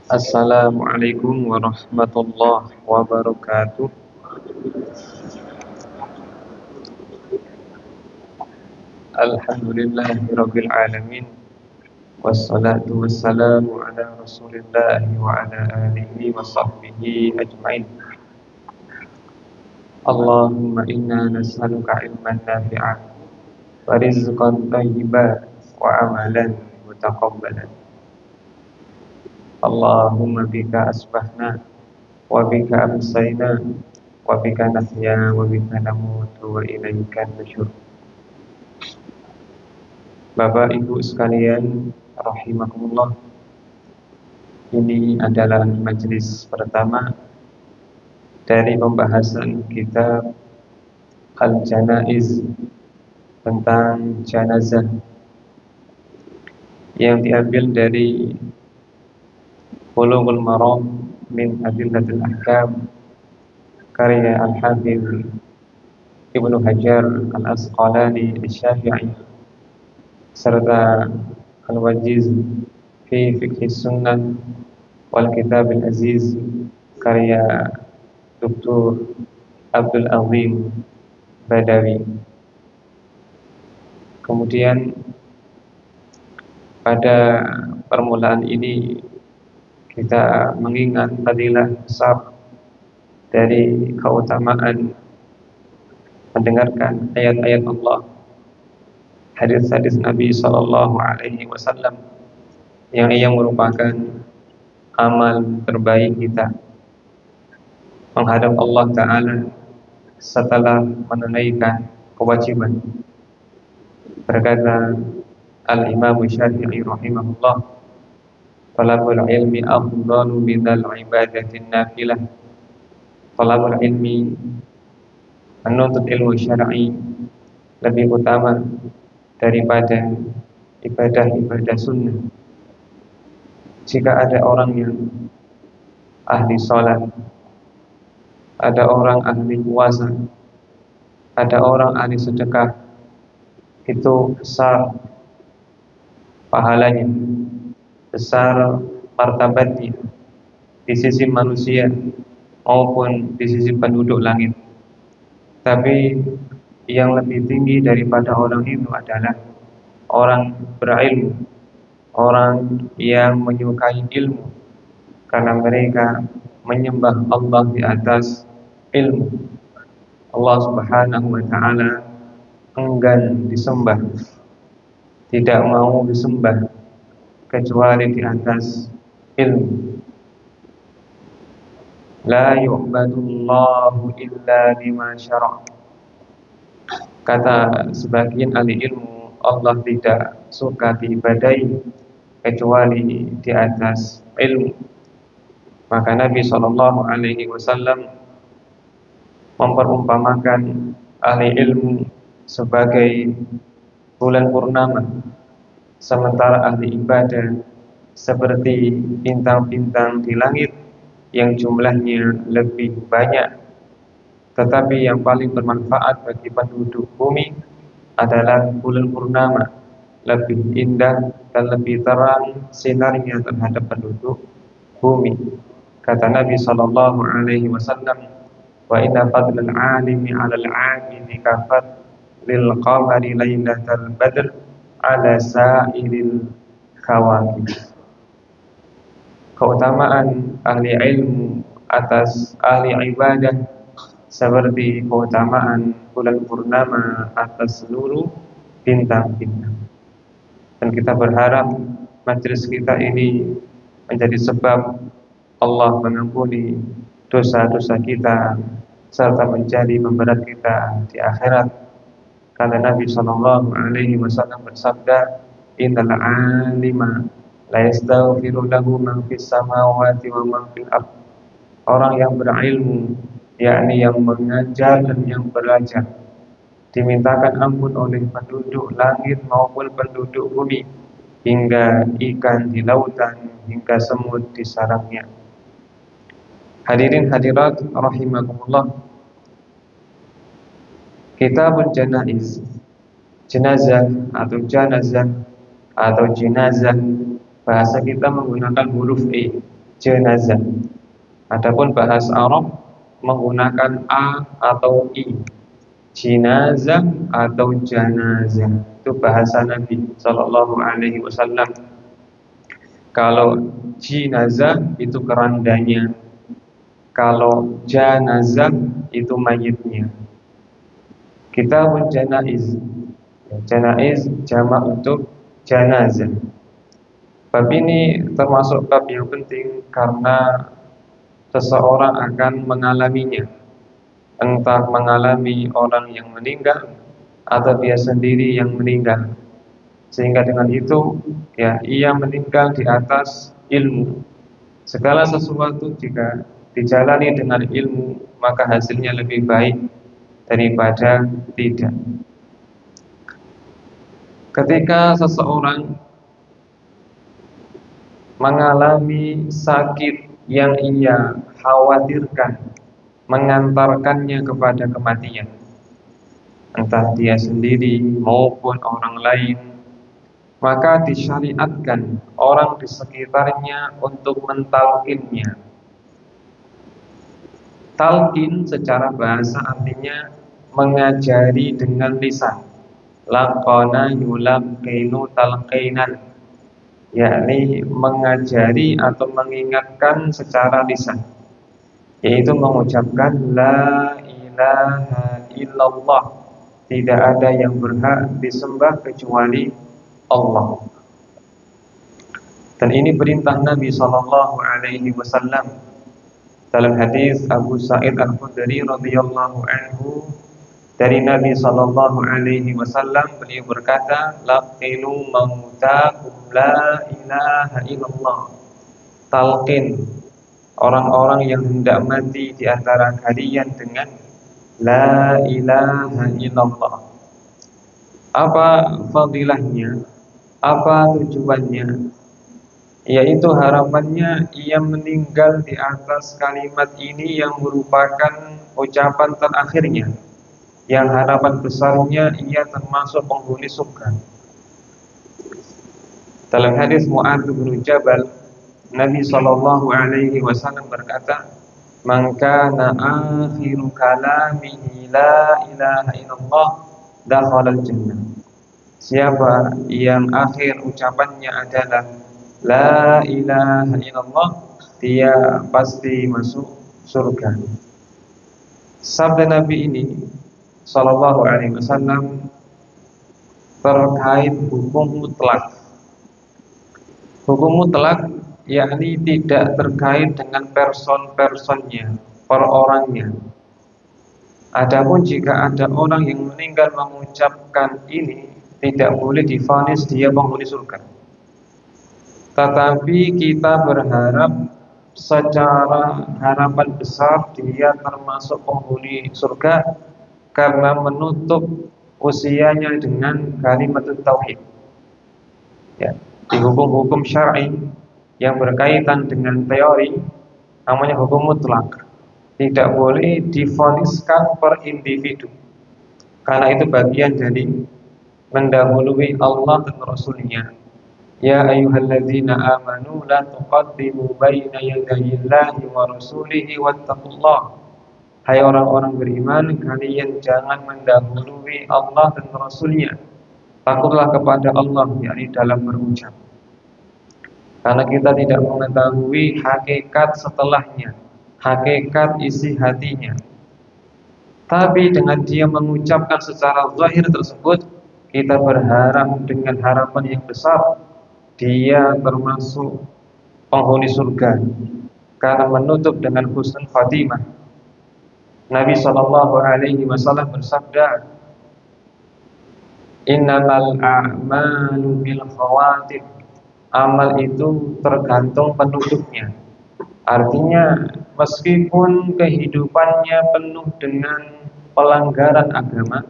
Assalamualaikum warahmatullahi wabarakatuh. Alhamdulillahirabbil alamin. Wassalatu wassalamu ala Rasulillah wa ala alihi wa sahbihi ajmain. Allahumma inna nas'aluka ilman nafi'an wa rizqan thayyiban wa amalan mutaqabbalan. Allahumma bika asbahna wa bika amsayna wa bika nahya wa bika namutu wa ilaika nusyur. Bapak Ibu sekalian rahimakumullah, ini adalah majelis pertama dari pembahasan kitab Al-Janaiz tentang jenazah yang diambil dari Bulughul Maram min Adillatil Ahkam karya Al-Hafidz Ibnu Hajar Al-Asqalani Asy-Syafi'i serta Al-Wajiz fi Fiqh Sunnah wal Kitab Al-Aziz karya Dr. Abdul Azim Badawi. Kemudian pada permulaan ini kita mengingat fadilah besar dari keutamaan mendengarkan ayat-ayat Allah, hadis-hadis Nabi Sallallahu Alaihi Wasallam yang merupakan amal terbaik kita menghadap Allah Ta'ala setelah menunaikan kewajiban. Berkata Al-Imam Syafi'i rahimahullah, talabul ilmi afdalu minal ibadatin nafilah. Talabul ilmi, menuntut ilmu syar'i, lebih utama daripada ibadah-ibadah sunnah. Jika ada orang yang ahli sholat, ada orang ahli puasa, ada orang ahli sedekah, itu besar pahalanya, besar martabatnya di sisi manusia maupun di sisi penduduk langit. Tapi yang lebih tinggi daripada orang itu adalah orang berilmu, orang yang menyukai ilmu, karena mereka menyembah Allah di atas ilmu. Allah Subhanahu wa Ta'ala enggan disembah, tidak mau disembah kecuali di atas ilmu. La yu'badullahu illa bima syara'. Kata sebagian ahli ilmu, Allah tidak suka diibadahi kecuali di atas ilmu. Maka Nabi Sallallahu Alaihi Wasallam memperumpamakan ahli ilmu sebagai bulan purnama, sementara ahli ibadah seperti bintang-bintang di langit yang jumlahnya lebih banyak. Tetapi yang paling bermanfaat bagi penduduk bumi adalah bulan purnama, lebih indah dan lebih terang sinarnya terhadap penduduk bumi. Kata Nabi Sallallahu Alaihi Wasallam, wa inna fadlal alimi 'alal 'abidi kafat lil qamari lailatal badr 'ala sa'iril kawakib. Keutamaan ahli ilmu atas ahli ibadah seperti keutamaan bulan purnama atas seluruh bintang-bintang. Dan kita berharap majelis kita ini menjadi sebab Allah mengampuni dosa-dosa kita serta menjadi pemberat kita di akhirat. Karena Nabi Sallallahu Alaihi Wasallam bersabda, innal alima la yastaghfiru lahu man fis samawati wa man fil ardh. Orang yang berilmu, yakni yang mengajar dan yang belajar, dimintakan ampun oleh penduduk langit maupun penduduk bumi, hingga ikan di lautan, hingga semut di sarangnya. Hadirin hadirat rahimakumullah, Kitabul Janaiz, jenazah atau janazah atau jenazah, bahasa kita menggunakan huruf E, jenazah. Adapun bahasa Arab menggunakan a atau i, jenazah atau janazah. Itu bahasa Nabi Sallallahu Alaihi Wasallam. Kalau jenazah itu kerandanya, kalau janazah itu mayitnya. Kitabun janaiz, janaiz jamak untuk janazah. Bab ini termasuk bab yang penting karena seseorang akan mengalaminya, entah mengalami orang yang meninggal atau dia sendiri yang meninggal. Sehingga dengan itu ya ia meninggal di atas ilmu. Segala sesuatu jika dijalani dengan ilmu maka hasilnya lebih baik daripada tidak. Ketika seseorang mengalami sakit yang ia khawatirkan mengantarkannya kepada kematian, entah dia sendiri maupun orang lain, maka disyariatkan orang di sekitarnya untuk mentalkinnya. Talqin secara bahasa artinya mengajari dengan lisan. Laqana yulaqinu talqinan, yakni mengajari atau mengingatkan secara lisan, yaitu mengucapkan la ilaha illallah, tidak ada yang berhak disembah kecuali Allah. Dan ini perintah Nabi Sallallahu Alaihi Wasallam. Dalam hadis Abu Sa'id Al-Khudri radhiyallahu anhu dari Nabi Sallallahu Alaihi Wasallam, beliau berkata, laqinu mautakum la ilaha illallah. Talqin orang-orang yang hendak mati di antara kalian dengan la ilaha illallah. Apa fadilahnya? Apa tujuannya? Yaitu harapannya ia meninggal di atas kalimat ini yang merupakan ucapan terakhirnya, yang harapan besarnya ia termasuk penghuni surga. Dalam hadis Mu'adz bin Jabal, Nabi Sallallahu Alaihi Wasallam berkata, "Man kana akhiru kalamihi la ilaha illallah dakhala al-jannah." Siapa yang akhir ucapannya adalah la ilaha illallah, dia pasti masuk surga. Sabda Nabi ini Sallallahu Alaihi Wasallam terkait hukum mutlak. Hukum mutlak yakni tidak terkait dengan person-personnya, per orangnya. Adapun jika ada orang yang meninggal mengucapkan ini, tidak boleh divonis dia penghuni surga. Tetapi kita berharap secara harapan besar dia termasuk penghuni surga karena menutup usianya dengan kalimat tauhid. Ya, di hukum-hukum syar'i yang berkaitan dengan teori namanya hukum mutlak. Tidak boleh divoniskan per individu. Karena itu bagian dari mendahului Allah dan Rasulnya. Ya ayyuhalladzina amanu la tuqaddimu baina yadayillahi wa rasulihi wattaqullah. Hai orang-orang beriman, kalian jangan mendahului Allah dan Rasulnya. Takutlah kepada Allah, yakni dalam berucap. Karena kita tidak mengetahui hakikat setelahnya, hakikat isi hatinya. Tapi dengan dia mengucapkan secara zahir tersebut, kita berharap dengan harapan yang besar dia termasuk penghuni surga karena menutup dengan husnul khatimah. Nabi Sallallahu Alaihi Wasallam bersabda, innamal a'malu bil khawatim. Amal itu tergantung penutupnya. Artinya meskipun kehidupannya penuh dengan pelanggaran agama,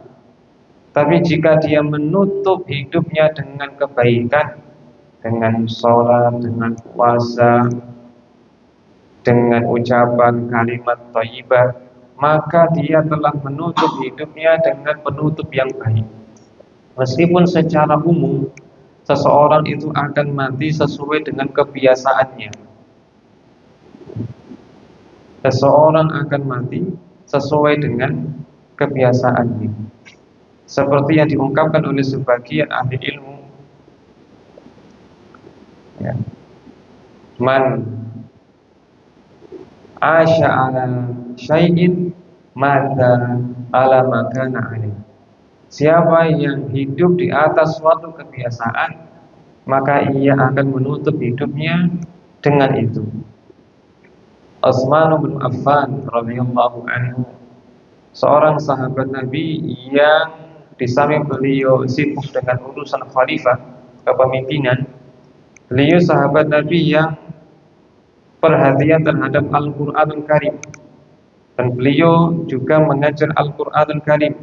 tapi jika dia menutup hidupnya dengan kebaikan, dengan sholat, dengan puasa, dengan ucapan kalimat thayyibah, maka dia telah menutup hidupnya dengan penutup yang baik. Meskipun secara umum seseorang itu akan mati sesuai dengan kebiasaannya. seseorang akan mati sesuai dengan kebiasaannya. Seperti yang diungkapkan oleh sebagian ahli ilmu, ya. Man asya ala syai'in mata ala makana alaih. Siapa yang hidup di atas suatu kebiasaan, maka ia akan menutup hidupnya dengan itu. Utsman bin Affan radhiyallahu anhu, seorang sahabat Nabi yang di samping beliau sibuk dengan urusan khalifah, kepemimpinan, beliau sahabat Nabi yang perhatian terhadap Al-Qur'anul Karim, dan beliau juga mengajar Al-Qur'anul Karim,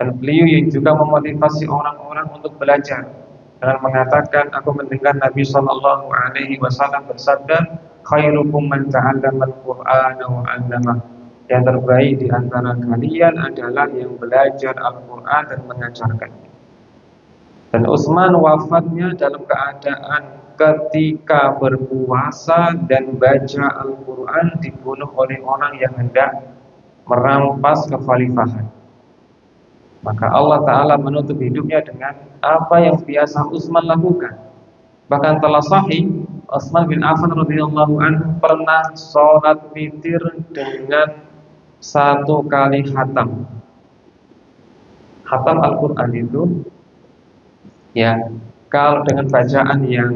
dan beliau yang juga memotivasi orang-orang untuk belajar dengan mengatakan, aku mendengar Nabi sallallahu alaihi wasallam bersabda, khairukum man ta'allama al-Qur'ana wa 'allamah. Yang terbaik di antara kalian adalah yang belajar Al-Quran dan mengajarkannya. Dan Utsman wafatnya dalam keadaan ketika berpuasa dan baca Al-Quran dibunuh oleh orang yang hendak merampas kekhalifahan. Maka Allah Ta'ala menutup hidupnya dengan apa yang biasa Utsman lakukan. Bahkan telah sahih, Utsman bin Affan radhiyallahu anhu pernah sholat witir dengan 1 kali khatam. Khatam Al-Quran itu, ya, kalau dengan bacaan yang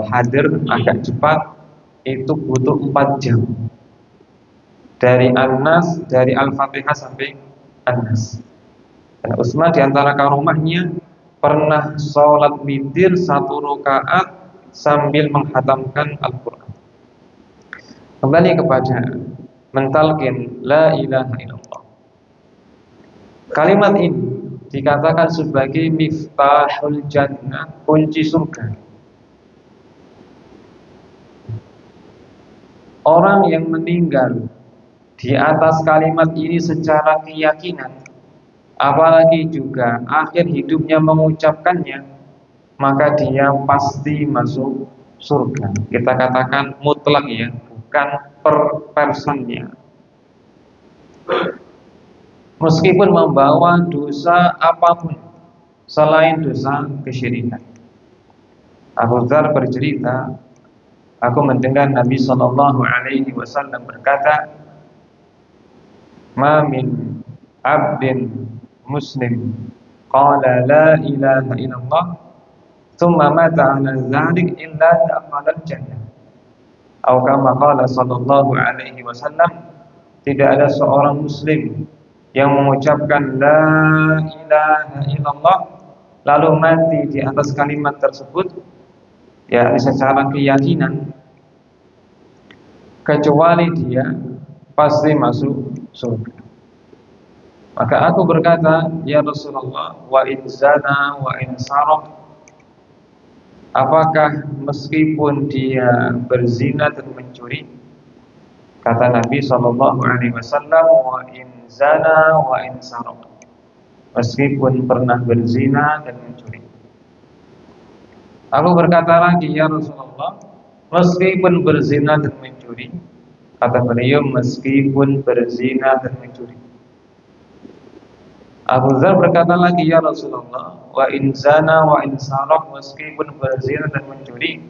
hadir agak cepat, itu butuh 4 jam. Dari An-Nas, dari Al-Fatihah sampai An-Nas. Dan Utsman diantara karomahnya pernah sholat witir 1 rakaat sambil menghatamkan Al-Quran. Kembali kepada mentalkin la ilaha illallah. Kalimat ini dikatakan sebagai miftahul jannah, kunci surga. Orang yang meninggal di atas kalimat ini secara keyakinan, apalagi juga akhir hidupnya mengucapkannya, maka dia pasti masuk surga. Kita katakan mutlak, ya, bukan per personnya. Meskipun membawa dosa apapun selain dosa kesyirikan. Abu Dzar bercerita, aku mendengar Nabi sallallahu alaihi wasallam berkata, "Ma min 'abdin muslim qala la ilaha illallah thumma mata 'ala dzalik illa dakhala al-jannah." Atau kama qala sallallahu alaihi wasallam, tidak ada seorang muslim yang mengucapkan la ilaha illallah lalu mati di atas kalimat tersebut, ya, secara keyakinan, kecuali dia pasti masuk surga. Maka aku berkata, ya Rasulullah, wa in zana wa in saraq, apakah meskipun dia berzina dan mencuri? Kata Nabi sallallahu alaihi wasallam, wa in zana wa in saraq, meskipun pernah berzina dan mencuri. Aku berkata lagi, ya Rasulullah, meskipun berzina dan mencuri? Kata beliau, meskipun berzina dan mencuri. Abu Dzar berkata lagi, ya Rasulullah, wa in zana wa in saraq, meskipun berzina dan mencuri?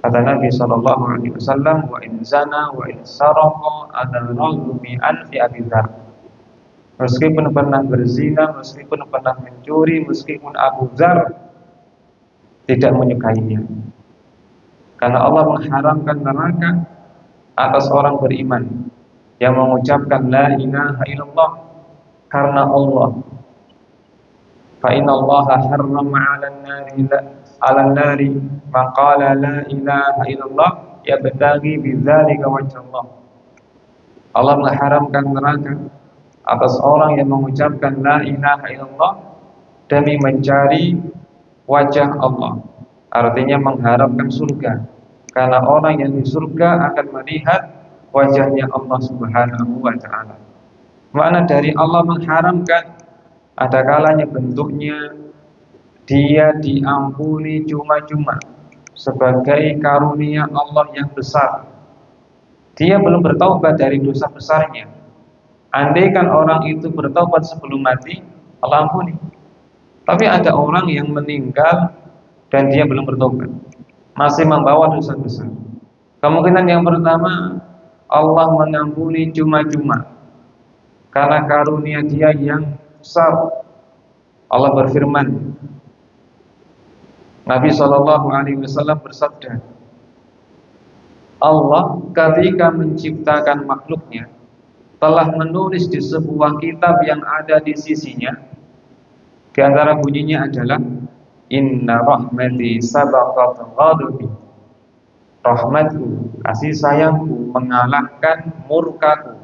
Kata Nabi sallallahu alaihi wasallam, wa in zana wa in saraq adarallu bi anfi Abi Dzar. Meskipun pernah berzina, meskipun pernah mencuri, meskipun Abu Dzar tidak menyukainya. Karena Allah mengharamkan neraka atas orang beriman yang mengucapkan la ilaha illallah karena Allah. Fa inna Allah harrama 'alan nari man qala la ilaha illallah yabtaghi bidzalika wajha Allah. Allah mengharamkan neraka atas orang yang mengucapkan la ilaha illallah demi mencari wajah Allah. Artinya mengharapkan surga. Karena orang yang di surga akan melihat wajahnya Allah Subhanahu wa ta'ala. Makna dari Allah mengharamkan, ada kalanya bentuknya dia diampuni cuma-cuma sebagai karunia Allah yang besar. dia belum bertaubat dari dosa besarnya. Andaikan orang itu bertaubat sebelum mati, Allah ampuni. Tapi ada orang yang meninggal dan dia belum bertobat, masih membawa dosa besar. Kemungkinan yang pertama, Allah mengampuni cuma-cuma karena karunia dia yang besar. Allah berfirman, Nabi SAW bersabda, Allah ketika menciptakan makhluknya telah menulis di sebuah kitab yang ada di sisinya. Di antara bunyinya adalah Inna rahmati sabaqat ghadabi. Rahmatku, kasih sayangku mengalahkan murkaku.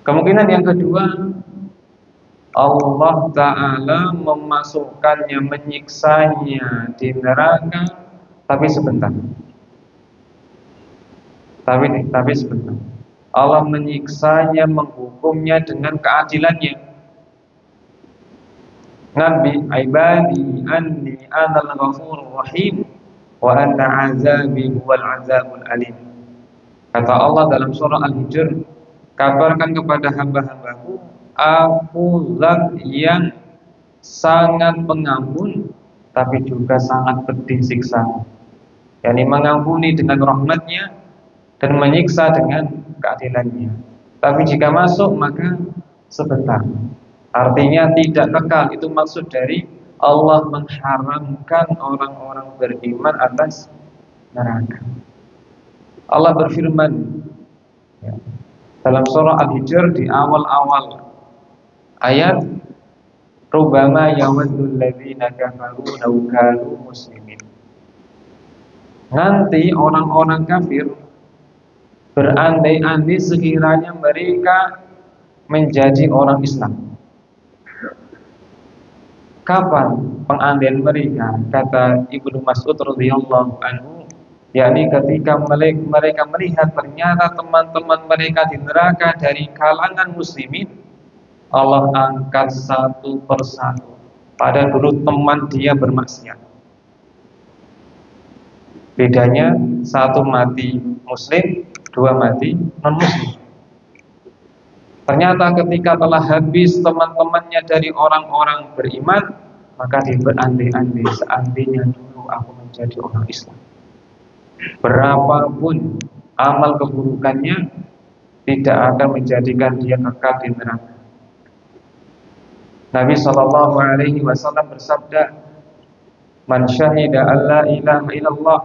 Kemungkinan yang kedua, Allah Ta'ala memasukkannya, menyiksanya di neraka, tapi sebentar. Tapi sebentar. Allah menyiksanya, menghukumnya dengan keadilannya. Nabi ibadi anni anal ghafurur rahim wa anna azabi huwal azabul alim. Kata Allah dalam surah Al-Hijr, kabarkan kepada hamba-hambaku, aku zat yang sangat pengampun tapi juga sangat pedih siksa. yakni mengampuni dengan rahmatnya dan menyiksa dengan keadilannya. Tapi jika masuk maka sebentar. Artinya tidak kekal. Itu maksud dari Allah mengharamkan orang-orang beriman atas neraka. Allah berfirman dalam surah Al-Hijr di awal-awal ayat, "Rubbama yawaddul ladzina kafaru law kanu muslimin." Nanti orang-orang kafir berandai-andai sekiranya mereka menjadi orang Islam. Kapan pengandaian mereka? Kata Ibnu Mas'ud radhiyallahu anhu, yakni ketika mereka melihat ternyata teman-teman mereka di neraka dari kalangan muslimin, Allah angkat satu persatu. Padahal dulu teman dia bermaksiat. Bedanya satu mati muslim, dua mati non-muslim. Ternyata ketika telah habis teman-temannya dari orang-orang beriman, maka dia berandai-andai, seandainya dulu aku menjadi orang Islam, berapapun amal keburukannya tidak akan menjadikan dia kekal di neraka. Nabi SAW bersabda, "Man syahida alla ilaha illallah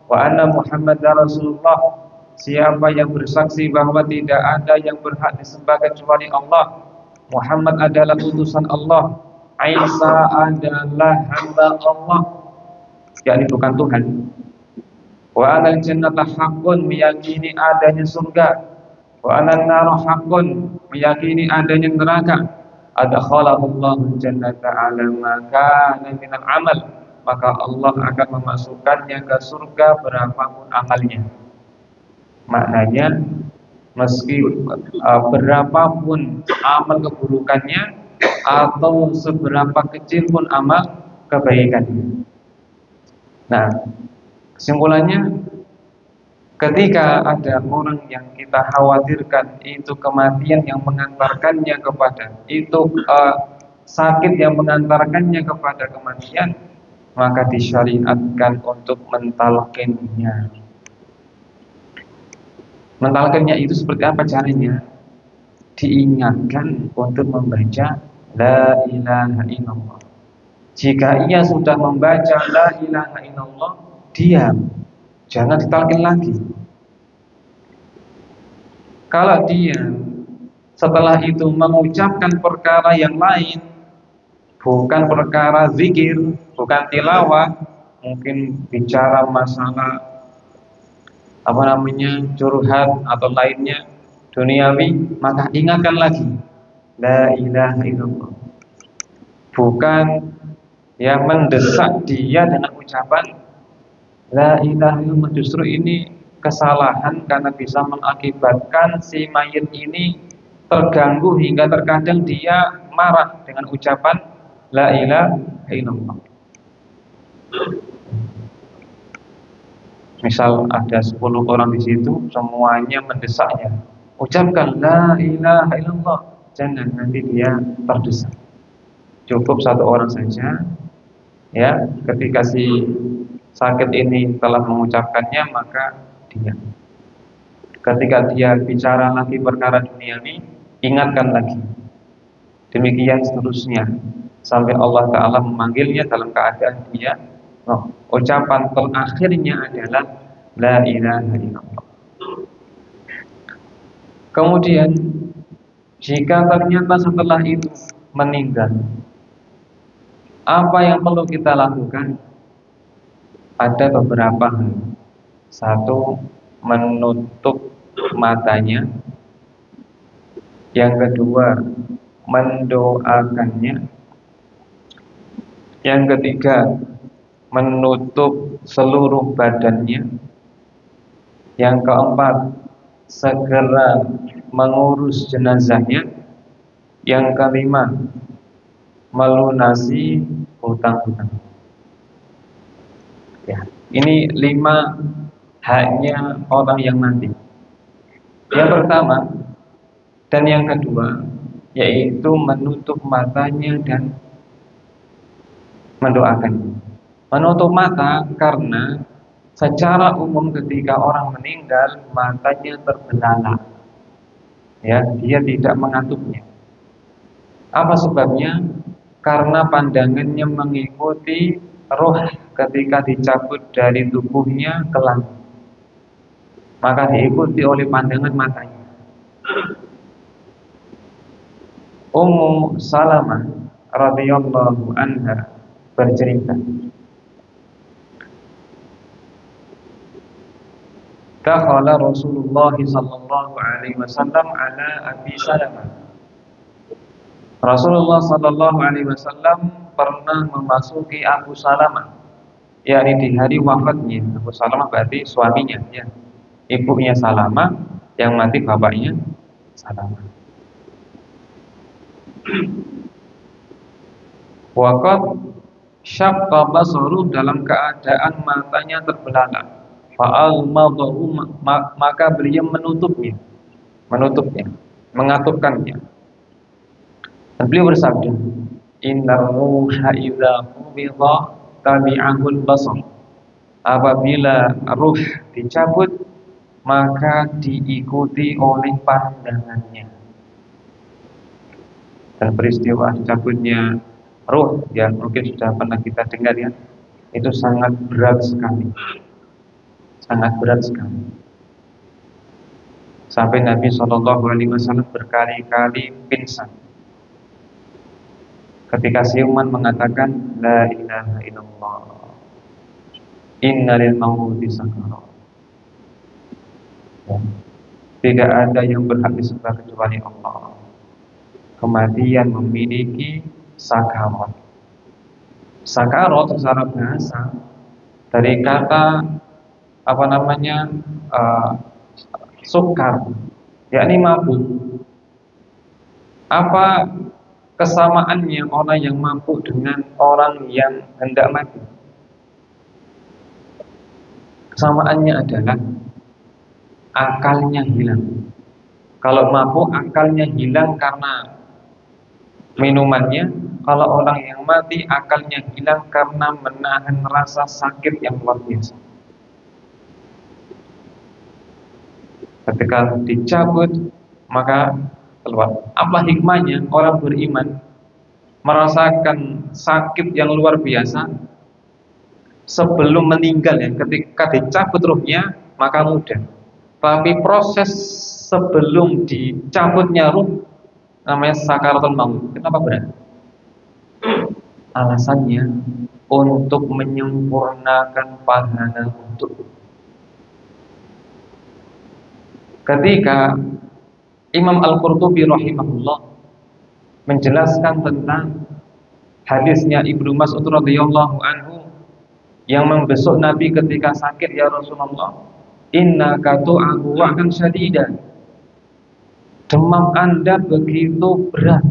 wa anna Muhammadar Rasulullah." Siapa yang bersaksi bahwa tidak ada yang berhak disembah kecuali Allah, Muhammad adalah utusan Allah, Isa adalah hamba Allah, yakni bukan Tuhan. Wa anal jannata haqqun, meyakini adanya surga. Wa anan nar haqqun, meyakini adanya neraka. Adkhalahullahu jannata ala ma kana minal amal, maka Allah akan memasukkannya ke surga berapapun amalnya. Maknanya meski berapapun amal keburukannya atau seberapa kecil pun amal kebaikannya. Nah, kesimpulannya, ketika ada orang yang kita khawatirkan itu kematian yang mengantarkannya kepada itu, sakit yang mengantarkannya kepada kematian, maka disyariatkan untuk mentalqinnya. Mentalqinnya itu seperti apa caranya? Diingatkan untuk membaca La ilaha illallah. Jika ia sudah membaca La ilaha illallah, diam, jangan ditalqin lagi. Kalau dia setelah itu mengucapkan perkara yang lain, bukan perkara zikir, bukan tilawah, mungkin bicara masalah curhat atau lainnya duniawi, maka ingatkan lagi La ilaha illallah. Bukan mendesak dia dengan ucapan La ilaha illallah. Justru ini kesalahan karena bisa mengakibatkan si mayit ini terganggu hingga terkadang dia marah dengan ucapan La ilaha illallah. Misal ada 10 orang di situ, semuanya mendesaknya. Ucapkan la ilaha illallah. Jangan nanti dia terdesak. Cukup satu orang saja. Ya, ketika si sakit ini telah mengucapkannya, maka dia. Ketika dia bicara lagi perkara dunia ini, ingatkan lagi. Demikian seterusnya sampai Allah Ta'ala memanggilnya dalam keadaan dia ucapan terakhirnya adalah la ilaha illallah. Kemudian jika ternyata setelah itu meninggal, apa yang perlu kita lakukan? Ada beberapa hal. Satu, menutup matanya. Yang kedua, mendoakannya. Yang ketiga, menutup seluruh badannya. Yang keempat, segera mengurus jenazahnya. Yang kelima, melunasi hutang-hutang. Ya, ini 5 haknya orang yang mati. Yang pertama dan yang kedua yaitu menutup matanya dan mendoakan. Menutup mata karena secara umum ketika orang meninggal matanya terbelalak. Ya, dia tidak mengatupnya. Apa sebabnya? Karena pandangannya mengikuti roh ketika dicabut dari tubuhnya ke langit. Maka diikuti oleh pandangan matanya. Ummu Salamah radhiyallahu anha bercerita, dakhala Rasulullah sallallahu alaihi wasallam ala Abi Salamah. Rasulullah sallallahu alaihi wasallam pernah memasuki Abu Salamah, yakni di hari wafatnya. Abu Salamah berarti suaminya, ya. Ibunya Salamah, yang mati bapaknya Salamah. Waqad syaqqa basaru, dalam keadaan matanya terbelalak. Fa'almadhu, maka beliau menutupnya, mengatupkannya. Dan beliau bersabda, inna ruha idza qubidha tabi'ahul basar. Apabila ruh dicabut, maka diikuti oleh pandangannya. Dan peristiwa dicabutnya ruh yang mungkin sudah pernah kita dengar, ya, itu sangat berat sekali. Sangat berat sekali. Sampai Nabi SAW berkali-kali pingsan ketika siuman mengatakan la ilaha illallah, inna lil mauti sakarat. Tidak ada yang berhak disembah kecuali Allah. Kematian memiliki sakarat. Sakarat secara bahasa dari kata sukar, yakni mabuk. Apa kesamaannya orang yang mabuk dengan orang yang hendak mati? Kesamaannya adalah akalnya hilang. Kalau mabuk akalnya hilang karena minumannya. Kalau orang yang mati akalnya hilang karena menahan rasa sakit yang luar biasa. Ketika dicabut maka keluar. Apa hikmahnya orang beriman merasakan sakit yang luar biasa sebelum meninggal, ya? Ketika dicabut ruhnya maka mudah. Tapi proses sebelum dicabutnya ruh namanya sakaratul maut. Kenapa berat? Alasannya untuk menyempurnakan pahala untuk. Ketika Imam Al-Qurtubi rahimahullah menjelaskan tentang hadisnya Ibnu Mas'ud radhiyallahu anhu yang membesuk Nabi ketika sakit, ya Rasulullah, innaka tu'ahu wa'an syadidan, demam Anda begitu berat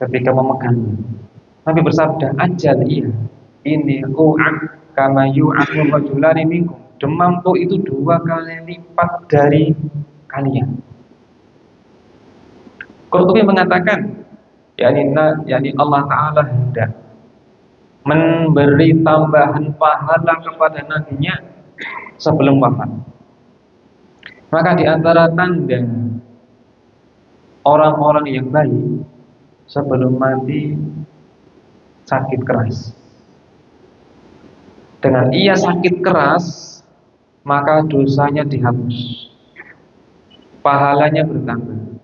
ketika memegangnya. Nabi bersabda, ajal iya, ini u'ak kama yu'akul rajulani minkum. demamku itu 2 kali lipat dari kalian. Qurtubi mengatakan, yakni Allah Ta'ala hendak memberi tambahan pahala kepada nabinya sebelum wafat. Maka di antara tanda orang-orang yang baik sebelum mati sakit keras. Dengan ia sakit keras, maka dosanya dihapus, pahalanya bertambah,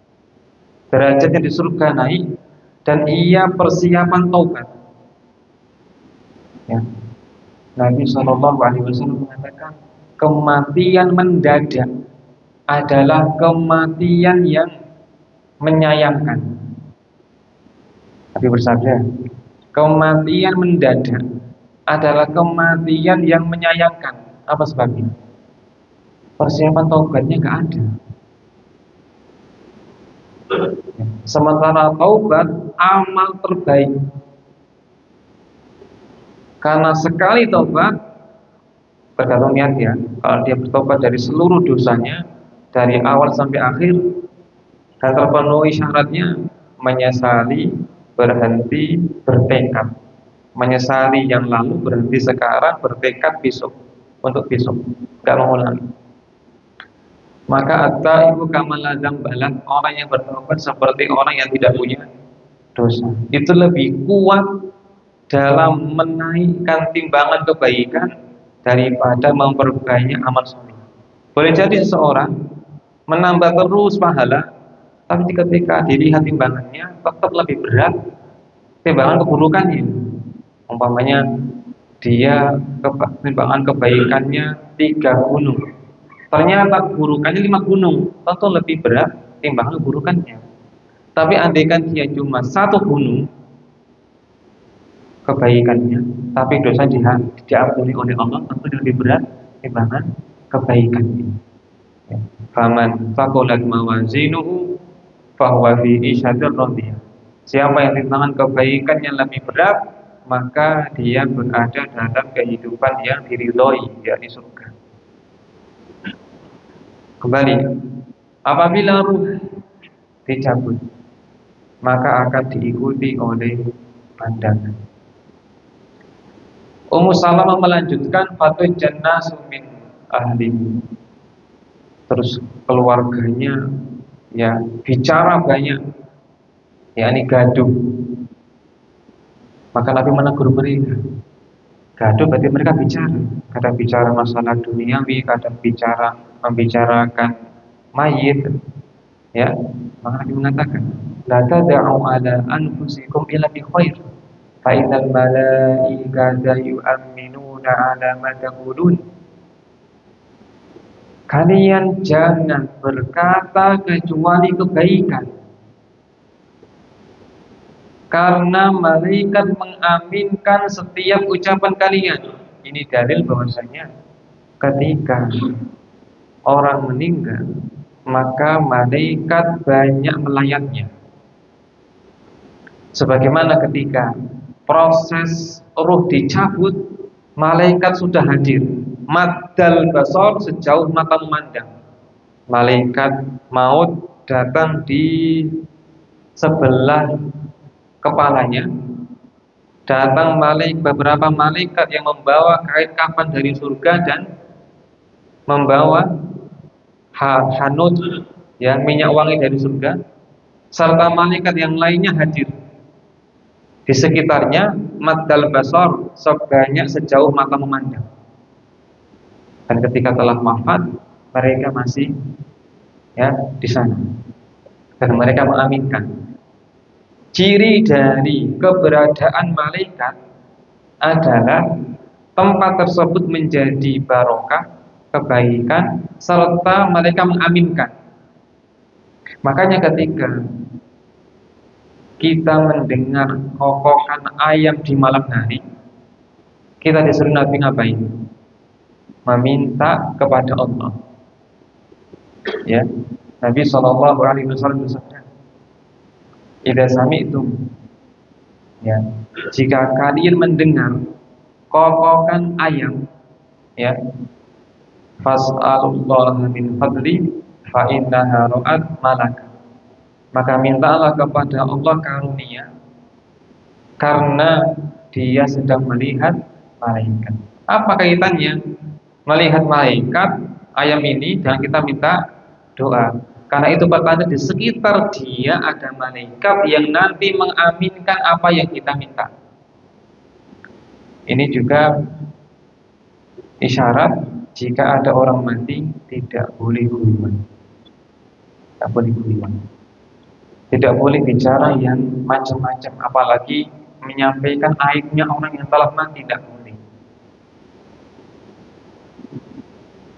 derajatnya di surga naik, dan ia persiapan taubat. Ya. Nabi SAW mengatakan, kematian mendadak adalah kematian yang menyayangkan. Nabi bersabda, kematian mendadak adalah kematian yang menyayangkan. Apa sebabnya? Persiapan taubatnya gak ada. Sementara taubat amal terbaik. Karena sekali taubat, tergantung niat ya. Kalau dia bertobat dari seluruh dosanya, dari awal sampai akhir, dan terpenuhi syaratnya, menyesali, berhenti, bertekad. Menyesali yang lalu, berhenti sekarang, bertekad besok, untuk besok, gak mengulangi. Maka at-taibu kama la dzamba lahu, orang yang bertobat seperti orang yang tidak punya dosa. Itu lebih kuat dalam menaikkan timbangan kebaikan daripada memperbanyak amal soleh. Boleh jadi seseorang menambah terus pahala, tapi ketika dilihat timbangannya tetap lebih berat timbangan keburukannya. Umpamanya dia timbangan kebaikannya 3 gunung, ternyata keburukannya 5 gunung, tentu lebih berat timbangan keburukannya. Tapi andaikan dia cuma 1 gunung kebaikannya, tapi dosa diampuni oleh Allah, tentu lebih berat timbangan kebaikannya. Faman thaqulat mawazinuhu fahuwa fi 'ishatir radiyah. Siapa yang timbangan kebaikannya lebih berat, maka dia berada dalam kehidupan yang diridhoi, yakni surga. Kembali, apabila ruh dicabut, maka akan diikuti oleh pandangan. Ummu Salamah melanjutkan, fatul jannasu min ahli. Terus keluarganya ya bicara banyak, yakni gaduh. Maka Nabi menegur mereka. Gaduh berarti mereka bicara. Kadang bicara masalah duniawi, kadang membicarakan mayit. Ya, maka Nabi mengatakan, la tad'u ala anfusikum illa bi khair. Fa innal malaikata yu'minuna ala ma taqulun. Kalian jangan berkata kecuali kebaikan, karena malaikat mengaminkan setiap ucapan kalian. Ini dalil bahwasanya ketika orang meninggal, maka malaikat banyak melayatnya. Sebagaimana ketika proses ruh dicabut, malaikat sudah hadir, maddal basar, sejauh mata memandang. Malaikat maut datang di sebelah kepalanya. Datang beberapa malaikat yang membawa kain kafan dari surga dan membawa hanut, yang minyak wangi dari surga, serta malaikat yang lainnya hadir. Di sekitarnya maddal basar, sebanyak sejauh mata memandang. Dan ketika telah wafat, mereka masih ya di sana, dan mereka mengaminkan. Ciri dari keberadaan malaikat adalah tempat tersebut menjadi barokah, kebaikan, serta mereka mengaminkan. Makanya ketika kita mendengar kokokan ayam di malam hari, kita disuruh Nabi ngapain? Meminta kepada Allah. Ya, Nabi SAW bersabda, idza sami'tum, ya, jika kalian mendengar kokokan ayam, ya, fas'alullaha min fadli fa innaha ra'at malaka. Maka mintalah kepada Allah karunia karena dia sedang melihat malaikat. Apa kaitannya melihat malaikat ayam ini dan kita minta doa? Karena itu pertanda di sekitar dia ada malaikat yang nanti mengaminkan apa yang kita minta. Ini juga isyarat jika ada orang mati tidak boleh guyon. Tidak boleh guyon. Tidak boleh bicara yang macam-macam, apalagi menyampaikan aibnya orang yang telah mati, tidak boleh.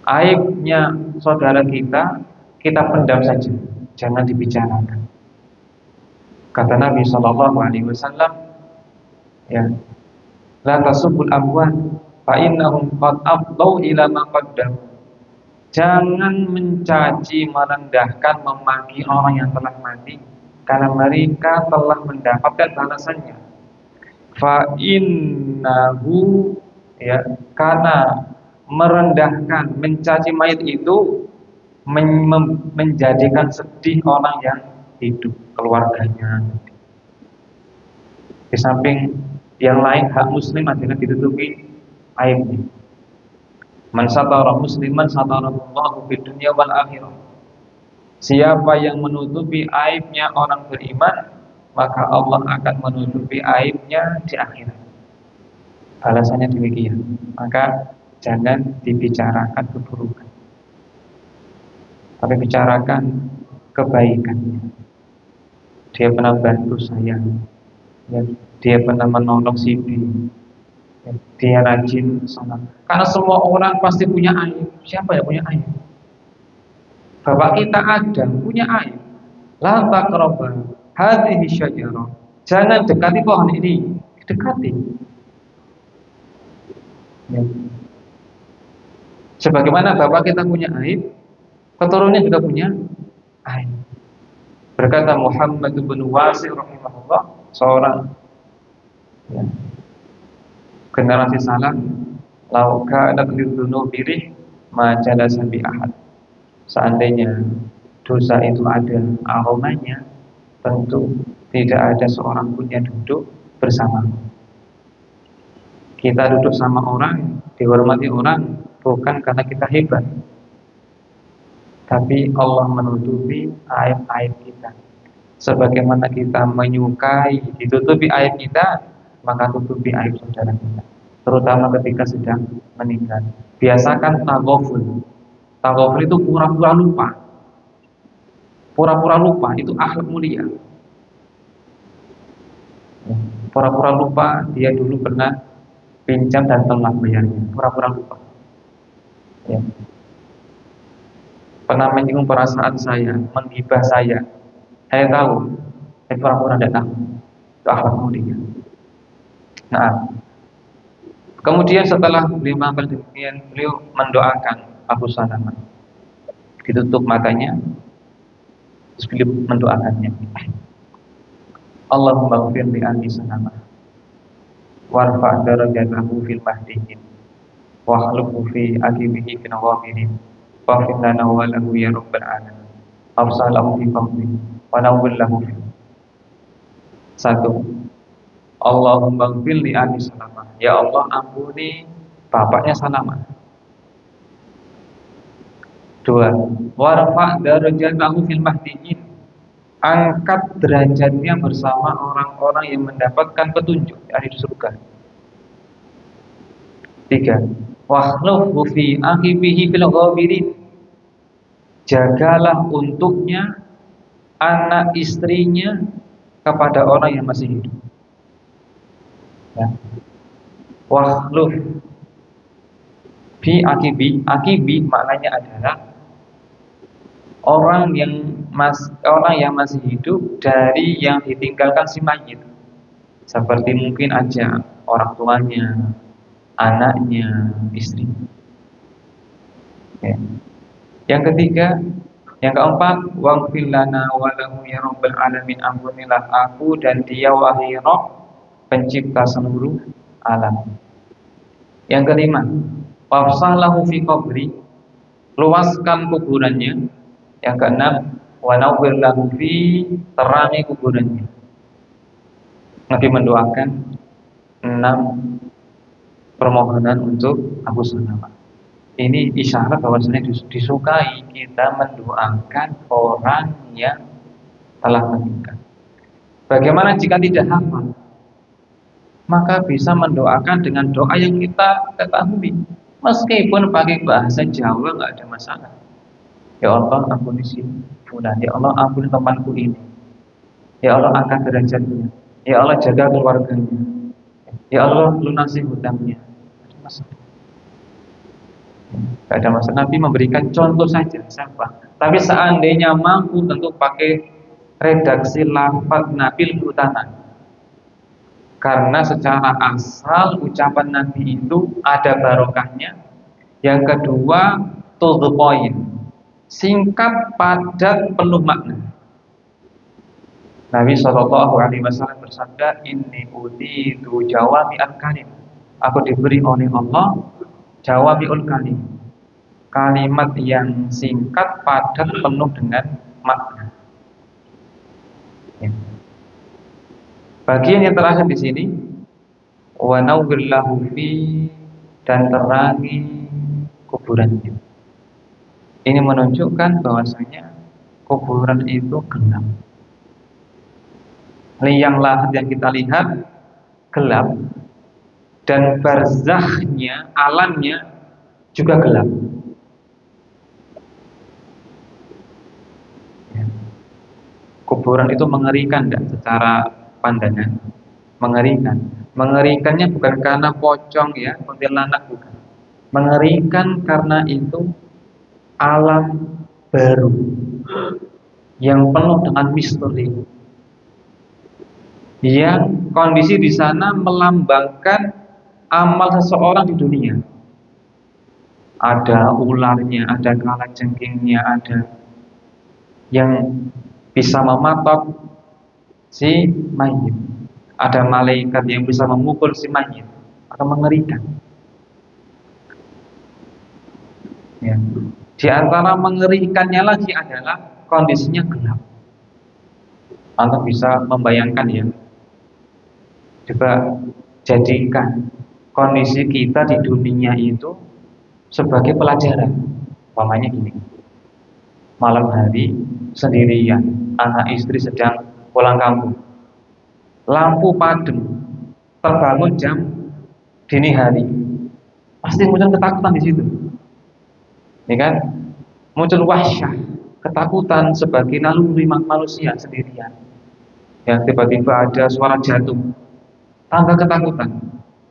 Aibnya saudara kita pendam saja, jangan dibicarakan. Kata Nabi Shallallahu Alaihi Wasallam, ya, la tasubul amwat, fa innahum qad afdau ila ma qaddamu. Jangan mencaci, merendahkan, memaki orang yang telah mati, karena mereka telah mendapatkan balasannya. Fa innahu, ya, karena merendahkan, mencaci mayat itu menjadikan sedih orang yang hidup, keluarganya. Di samping yang lain, hak muslim adalah ditutupi aibnya. Man satara musliman satarallahu fid dunya wal akhirah. Siapa yang menutupi aibnya orang beriman, maka Allah akan menutupi aibnya di akhirat. Balasannya demikian. Maka jangan dibicarakan keburukan, tapi bicarakan kebaikannya. Dia pernah bantu saya, ya, dia pernah menolong si B, ya, dia rajin sholat. Karena semua orang pasti punya aib. Siapa yang punya aib? Bapak kita Adam punya aib. La taqrabu hadhihi syajarah. Jangan dekati pohon ini. Dekati. Ya. Sebagaimana bapak kita punya aib, keturunannya juga punya aib. Berkata Muhammad bin Wasi' rahimahullah, seorang, ya, generasi salaf, lau kana lidzunubi rih ma jalasa bi ahad. Seandainya dosa itu ada aromanya, tentu tidak ada seorang pun yang duduk bersama. Kita duduk sama orang, dihormati orang, bukan karena kita hebat, tapi Allah menutupi aib-aib kita. Sebagaimana kita menyukai ditutupi aib kita, maka tutupi aib saudara kita, terutama ketika sedang meninggal. Biasakan taghaful. Taghaful itu pura-pura lupa. Pura-pura lupa itu akhlak mulia. Pura-pura lupa dia dulu pernah pinjam dan telat bayarnya. Pura-pura lupa. Ya. Pernah menyinggung perasaan saya, menghibah saya. Saya tahu, pura-pura tidak tahu. Itu akhlak mulia. Nah, kemudian setelah beliau mengambil demikian, beliau mendoakan Abu Salamah. Ditutup matanya, terus beliau mendoakannya. Allahumma ghfir li Abi Salamah warfa' darajatahu fil mahdiyin wa khluqhu fi aqibihi fil ghafirin wa finna wa lahu ya rabbal alamin afsalahu fi fadli wa nawwil lahu fi. Satu, Allahumma ghfir li Abi Salamah, ya Allah ampuni bapaknya Salamah. Dua, warfa' darajatahu fil mahdiyin, angkat derajatnya bersama orang-orang yang mendapatkan petunjuk dari surga. Tiga, wakhlufhu fi aqibihi fil ghabirin, jagalah untuknya anak istrinya kepada orang yang masih hidup. Ya. Wakhluf fi aqibi maknanya adalah orang yang masih hidup dari yang ditinggalkan si mayit. Seperti mungkin aja orang tuanya, anaknya, istrinya. Ya. Yang ketiga, yang keempat, waghfir lana wa lahu ya rabbal alamin, ampunilah aku dan dia wahai Rabb pencipta seluruh alam. Yang kelima, wafsah lahu fi qabri, luaskan kuburannya. Yang keenam, wa nawwir lahu fi, terangi kuburannya. Nabi mendoakan 6 permohonan untuk Abu Salamah. Ini isyarat bahwasanya disukai kita mendoakan orang yang telah meninggal. Bagaimana jika tidak hafal? Maka bisa mendoakan dengan doa yang kita ketahui. Meskipun pakai bahasa Jawa nggak ada masalah. Ya Allah, ampuni si fulan. Ya Allah, ampuni temanku ini. Ya Allah, angkat derajatnya. Ya Allah, jaga keluarganya. Ya Allah, lunasi hutangnya. Tidak ada masalah. Tidak ada masalah. Nabi memberikan contoh saja, sampah. Tapi seandainya mampu, tentu pakai redaksi lafaz Nabi Hutanan. Karena secara asal ucapan Nabi itu ada barokahnya. Yang kedua, to the point, singkat, padat, penuh makna. Nabi SAW bersabda, Inni utitu jawami'al kalim. Aku diberi oleh Allah jawami'ul kalim, kalimat yang singkat, padat, penuh dengan makna. Ya. Bagian yang terakhir di sini, wa nawwir lahu fi, dan terangi kuburannya. Ini menunjukkan bahwasanya kuburan itu gelap. Liang lahat yang kita lihat gelap, dan barzahnya, alamnya juga gelap. Ya. Kuburan itu mengerikan tidak secara pandangan? Mengerikan. Mengerikannya bukan karena pocong ya, kuntilanak, bukan. Mengerikan karena itu alam baru yang penuh dengan misteri, yang kondisi di sana melambangkan amal seseorang di dunia. Ada ularnya, ada kalajengkingnya, ada yang bisa mematok si mayit, ada malaikat yang bisa memukul si mayit, atau mengerikan. Ya. Di antara mengerikannya lagi adalah kondisinya gelap. Anda bisa membayangkan ya. Coba jadikan kondisi kita di dunia itu sebagai pelajaran. Umpamanya gini, malam hari sendirian, anak istri sedang pulang kampung, lampu padam, terbangun jam dini hari, pasti muncul ketakutan di situ, ya kan? Muncul wahsyah, ketakutan sebagai naluri manusia sendirian. Ya, tiba-tiba ada suara jatuh, tanda ketakutan,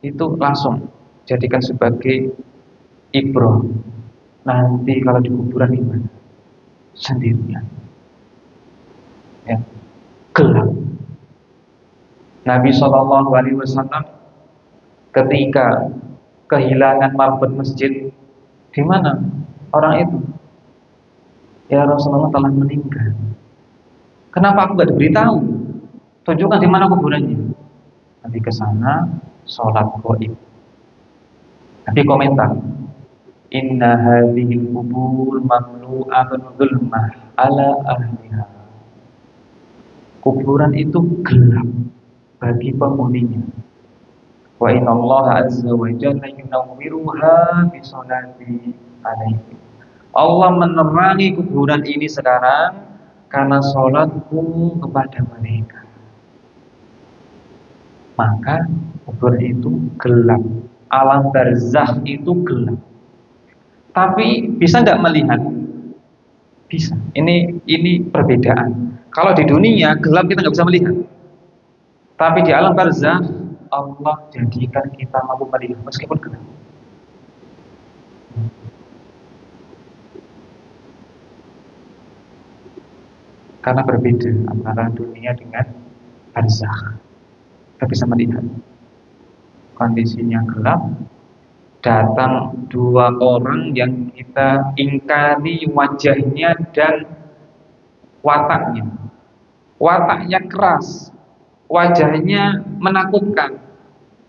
itu langsung jadikan sebagai ibrah. Nanti kalau di kuburan gimana? Sendirian, ya, gelap. Nabi SAW ketika kehilangan marbot masjid, di mana orang itu? Ya Rasulullah telah meninggal. Kenapa aku gak diberitahu? Tunjukkan di mana kuburannya. Nanti ke sana sholat gaib. Nabi komentar, Inna hadhil kubur mamlu'atun zulmah ala ahliha. Kuburan itu gelap bagi penghuninya. Wa inna Allah azza wa jalla yunawwiruha bi sholati alaihi. Allah menerangi kuburan ini sekarang karena sholatku kepada mereka. Maka kuburan itu gelap, alam barzakh itu gelap. Tapi bisa tidak melihat? Bisa. Ini perbedaan. Kalau di dunia gelap kita nggak bisa melihat. Tapi di alam barzakh Allah jadikan kita mampu melihat meskipun gelap. Karena berbeda antara dunia dengan barzakh. Kita bisa melihat kondisinya gelap. Datang 2 orang yang kita ingkari wajahnya dan wataknya. Wataknya keras, wajahnya menakutkan.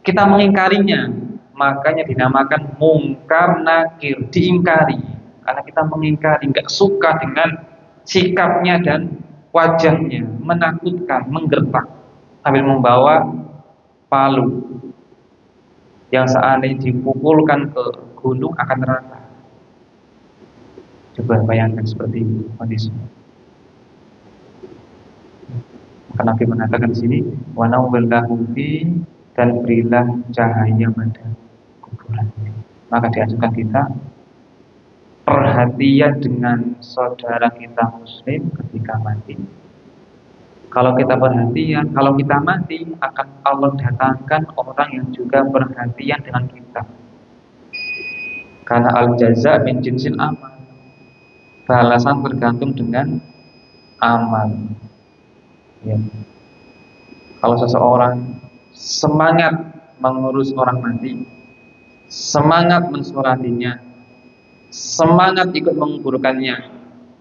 Kita mengingkarinya, makanya dinamakan mungkar nakir, diingkari. karena kita mengingkari, nggak suka dengan sikapnya dan wajahnya, menakutkan, menggertak sambil membawa palu yang seandainya dipukulkan ke gunung akan rata. Coba bayangkan seperti itu kondisinya. Maka Nabi mengatakan di sini, wa nawwir lahum fi, dan berilah cahaya pada kuburan. Maka diajarkan kita perhatian dengan saudara kita muslim ketika mati. Kalau kita perhatian, kalau kita mati, akan Allah datangkan orang yang juga perhatian dengan kita. Karena al-jaza min jinsil amal, balasan tergantung dengan amal. Ya. Kalau seseorang semangat mengurus orang mati, semangat mensolatinya, semangat ikut menguburkannya,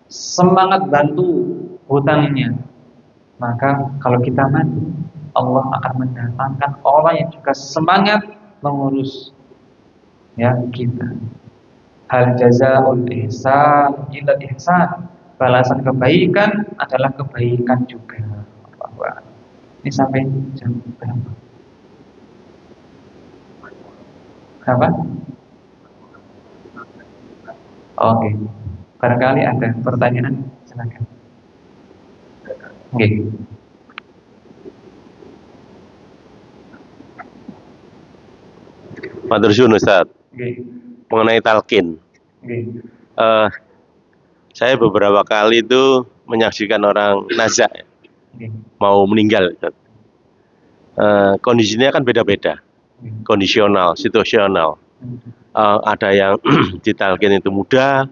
semangat bantu hutangnya, maka kalau kita mati, Allah akan mendatangkan orang yang juga semangat mengurus ya kita. Hal jazaa'ul ihsan illa ihsan, balasan kebaikan adalah kebaikan juga. Ini sampai jam berapa? Apa? Oke. Barangkali ada pertanyaan, silakan. Oke. Matur suwun Ustaz. Mengenai talqin. Saya beberapa kali itu menyaksikan orang nazak mau meninggal. Kondisinya kan beda-beda, kondisional, situasional. Ada yang ditalqin itu mudah,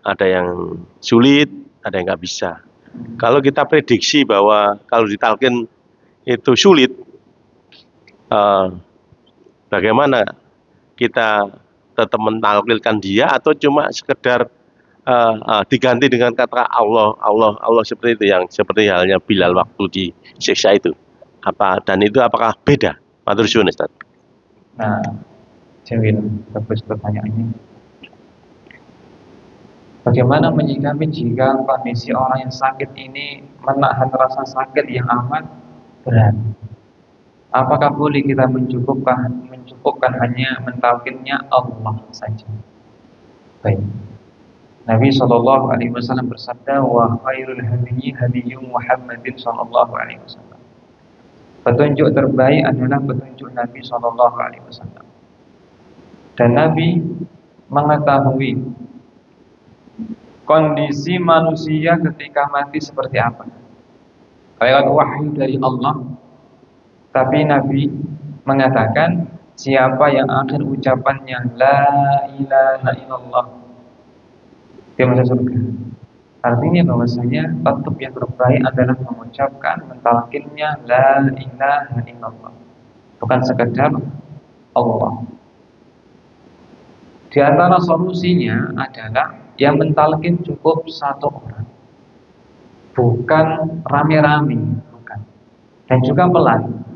ada yang sulit, ada yang nggak bisa. Kalau kita prediksi bahwa kalau ditalqin itu sulit, bagaimana kita tetap mentalqinkan dia atau cuma sekedar diganti dengan kata Allah, Allah, Allah seperti itu, yang seperti halnya Bilal waktu disiksa itu. Dan itu apakah beda? Matur suwun Ustaz. Nah, Jawil, bagus pertanyaannya. Bagaimana menyikapi jika kondisi orang yang sakit ini menahan rasa sakit yang amat berat? Apakah boleh kita mencukupkan hanya mentalqinnya Allah saja? Baik. Nabi SAW bersabda, wa khairul hadiyyi hadiyyu Muhammadin SAW. Petunjuk terbaik adalah petunjuk Nabi SAW. Dan Nabi mengetahui kondisi manusia ketika mati seperti apa. Lewat wahyu dari Allah. Tapi Nabi mengatakan, siapa yang akhir ucapannya la ilaha illallah, dia masuk surga. Artinya bahwasanya tetap yang terbaik adalah mengucapkan, mentalqinnya la ilaha illallah, bukan sekedar Allah. Di antara solusinya adalah yang mentalqin cukup satu orang, bukan rame-rame, bukan, dan juga pelan.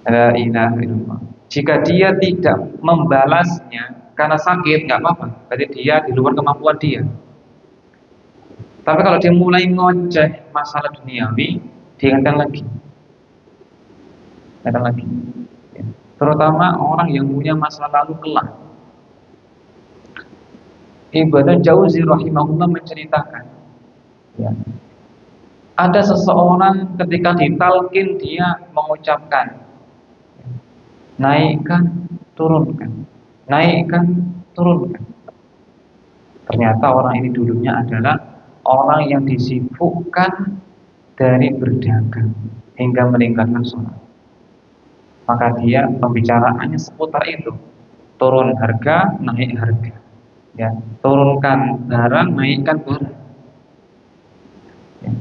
La ilaha illallah. Jika dia tidak membalasnya karena sakit, nggak apa-apa, berarti dia di luar kemampuan dia. Tapi kalau dia mulai ngoceh masalah duniawi, diingatkan lagi. Ingatkan lagi. Ya. Terutama orang yang punya masa lalu kelam. Ibnu Jauzi rahimahullah menceritakan, ya, ada seseorang ketika ditalqin dia mengucapkan, naikkan, turunkan, naikkan, turunkan. Ternyata orang ini dulunya adalah orang yang disibukkan dari berdagang hingga meninggalkan sholat. Maka dia pembicaraannya seputar itu, turun harga, naik harga, ya, turunkan barang, naikkan barang, ya.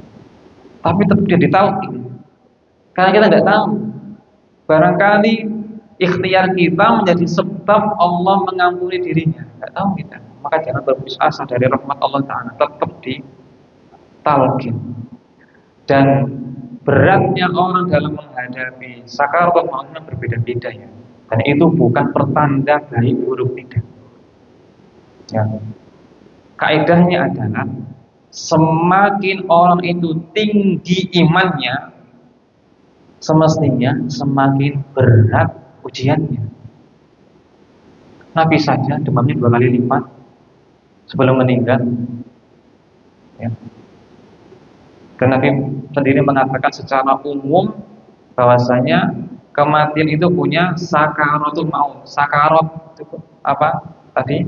Tapi tetap dia ditalqin, karena kita nggak tahu, barangkali ikhtiar kita menjadi sebab Allah mengampuni dirinya, nggak tahu kita. Maka jangan berputus asa dari rahmat Allah Ta'ala, tetap ditalqin. Dan beratnya orang dalam menghadapi sakaratul maut berbeda-beda, ya. Dan itu bukan pertanda baik buruk, tidak. Ya. Kaidahnya adalah semakin orang itu tinggi imannya, semestinya semakin berat ujiannya. Nabi saja demamnya 2 kali lipat sebelum meninggal. Ya. Dan Nabi sendiri mengatakan secara umum bahwasanya kematian itu punya sakaratul maut. Sakarat itu apa tadi?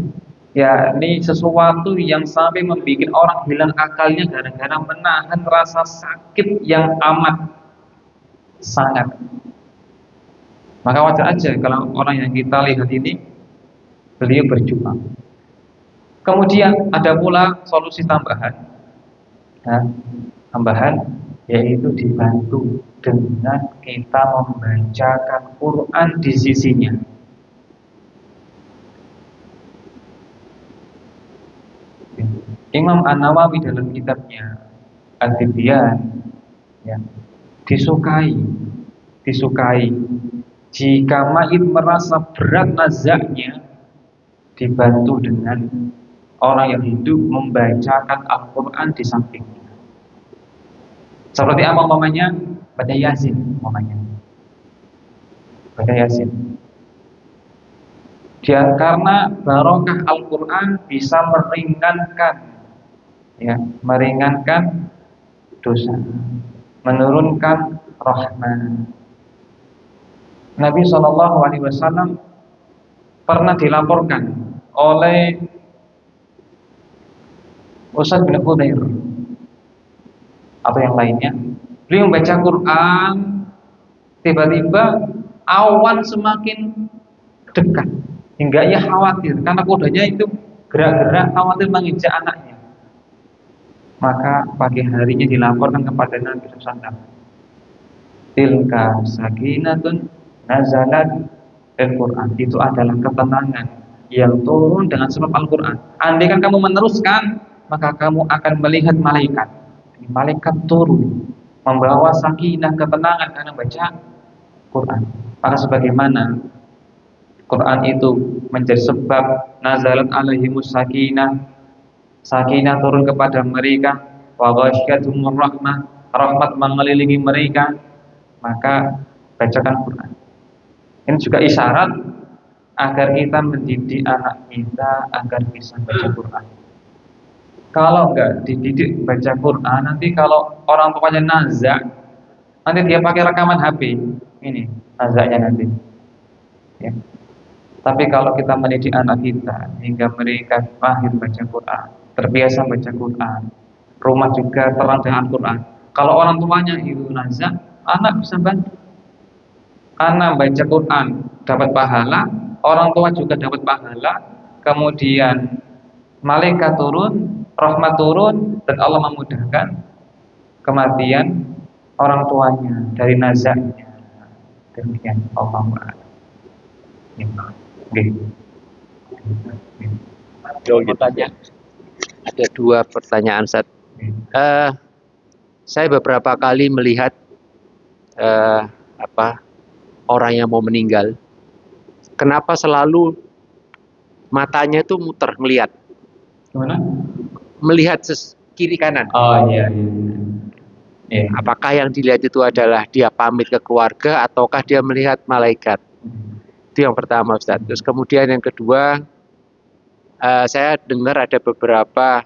Ya, ini sesuatu yang sampai membuat orang hilang akalnya gara-gara menahan rasa sakit yang amat sangat. Maka wajar aja kalau orang yang kita lihat ini beliau berjuang. Kemudian ada pula solusi tambahan, nah, yaitu dibantu dengan kita membacakan Quran di sisinya. Imam An-Nawawi dalam kitabnya At-Tibyan ya, disukai jika mayit merasa berat nazaknya, dibantu dengan orang yang hidup membacakan Al-Quran di sampingnya. Seperti apa umpamanya? Baca Yasin umpamanya. Baca Yasin. Dia karena barokah Al-Quran bisa meringankan dosa, menurunkan rahmat. Nabi SAW pernah dilaporkan oleh Usaid bin Khudair atau yang lainnya, beliau membaca Quran, tiba-tiba awan semakin dekat hingga ia khawatir karena kudanya itu gerak-gerak khawatir menginjak anaknya. Maka pagi harinya dilaporkan kepada Nabi SAW, tilka sakinatun nazalat Al-Quran, itu adalah ketenangan yang turun dengan sebab Al-Quran. Andai kan kamu meneruskan, maka kamu akan melihat malaikat. Malaikat turun membawa sakinah, ketenangan karena baca Quran. Maka sebagaimana Quran itu menjadi sebab nazalat alaihimus sakinah turun kepada mereka, wa ghasyiyatuhumur rahmah, rahmat mengelilingi mereka, maka bacakan Quran. Ini juga isyarat agar kita mendidik anak kita agar bisa baca Quran. Kalau enggak dididik baca Quran, nanti kalau orang tuanya nazak, nanti dia pakai rekaman HP. Ini nazaknya nanti. Ya. Tapi kalau kita mendidik anak kita hingga mereka mahir baca Quran, terbiasa baca Quran, rumah juga terang dengan Quran. Kalau orang tuanya itu nazak, anak bisa bantu. Anak baca Quran dapat pahala, orang tua juga dapat pahala, kemudian malaikat turun, rahmat turun, dan Allah memudahkan kematian orang tuanya dari nazaknya. Demikian Allah Ta'ala. Ada 2 pertanyaan, Ustaz. Saya beberapa kali melihat orang yang mau meninggal, kenapa selalu matanya itu muter melihat? Gimana? Melihat kiri kanan. Oh iya. Apakah yang dilihat itu adalah dia pamit ke keluarga ataukah dia melihat malaikat? Itu yang pertama, Ustaz. Terus kemudian yang kedua, saya dengar ada beberapa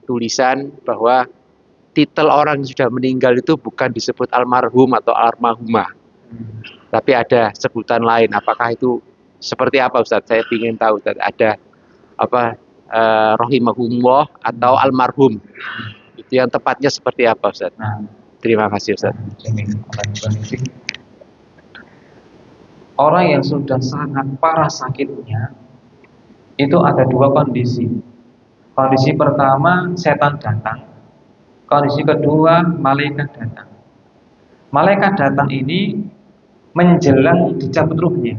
tulisan bahwa titel orang yang sudah meninggal itu bukan disebut almarhum atau almarhumah, tapi ada sebutan lain. Apakah itu seperti apa, Ustaz? Saya ingin tahu, Ustaz. Ada rahimahumullah atau almarhum. Itu yang tepatnya seperti apa, Ustaz? Terima kasih, Ustaz. Orang yang sudah sangat parah sakitnya itu ada 2 kondisi. Kondisi pertama, setan datang. Kondisi kedua, malaikat datang. Malaikat datang ini menjelang dicabut ruhnya.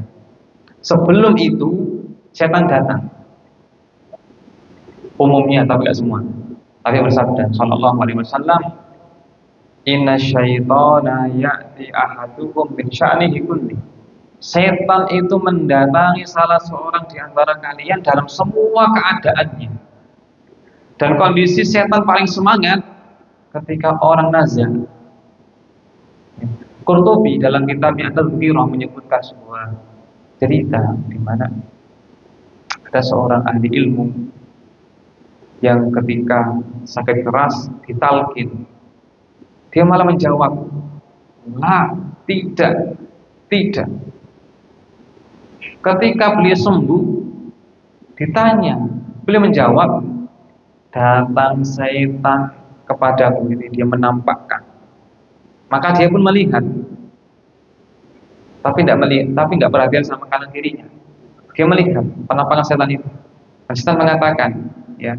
Sebelum itu setan datang. Umumnya, tapi tidak semua. Tapi bersabda sallallahu alaihi wasallam, inna syaitana ya'ti ahadukum min sya'nihi kulli. Setan itu mendatangi salah seorang di antara kalian dalam semua keadaannya. Dan kondisi setan paling semangat ketika orang nazar. Qurtubi dalam kitabnya At-Tadhkirah menyebutkan sebuah cerita di mana ada seorang ahli ilmu yang ketika sakit keras ditalkin, dia malah menjawab, "La, tidak, tidak." Ketika beliau sembuh, ditanya, beliau menjawab, "Datang setan kepadaku," ini dia menampakkan. Maka dia pun melihat, tapi tidak perhatian sama kanan kirinya. Dia melihat penampakan setan itu. Dan setan mengatakan, ya,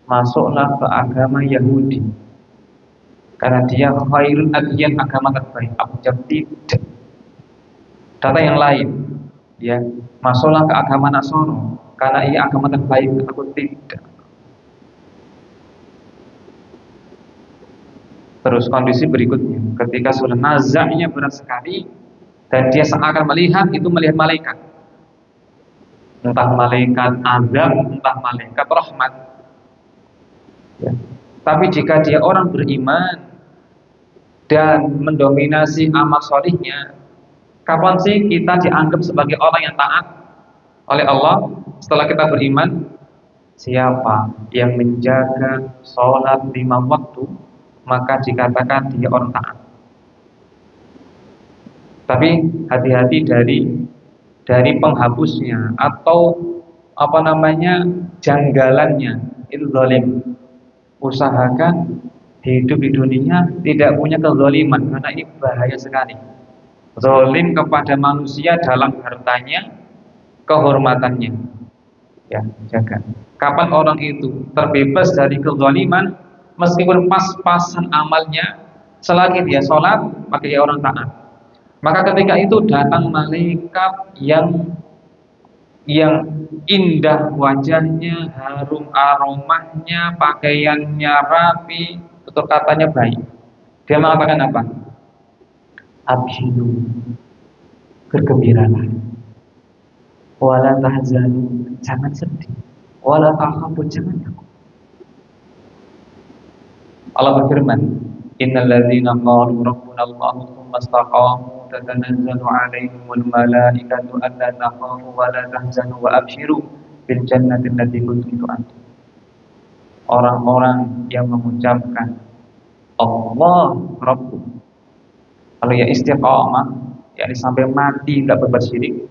masuklah ke agama Yahudi, karena dia khairul adyan, agama terbaik. Aku jawab tidak. Data yang lain, ya, masuklah ke agama Nasoro, karena ia agama terbaik. Aku tidak. Terus kondisi berikutnya, ketika sudah nazaknya berat sekali dan dia seakan melihat malaikat, entah malaikat azab, entah malaikat rahmat. Ya. Tapi jika dia orang beriman dan mendominasi amal solihnya, kapan sih kita dianggap sebagai orang yang taat oleh Allah setelah kita beriman? Siapa yang menjaga sholat 5 waktu, maka dikatakan dia orang taat. Tapi hati-hati dari penghapusnya atau janggalannya, itu zalim. Usahakan hidup di dunia tidak punya kezaliman, karena ini bahaya sekali. Zalim kepada manusia dalam hartanya, kehormatannya. Ya, jaga. Kapan orang itu terbebas dari kezaliman, meskipun pas-pasan amalnya, selagi dia sholat, maka dia orang taat. Maka ketika itu datang malaikat yang indah wajahnya, harum aromanya, pakaiannya rapi, tutur katanya baik. Dia mengatakan apa? Abshiru, bergembiralah. Wala tahzanu, jangan sedih. Wala takhafu, jangan takut. Allah berfirman, "Innal ladzina qalu rabbuna Allah tsumma istaqamu tatanazzalu 'alaihimul malaikatu alla takhafu wa la tahzanu wa abshiru bil jannati allati kuntum tu'adun." Orang-orang yang mengucapkan Allah Rabbu, kalau ya istiqamah, yakni sampai mati tidak berbuat syirik,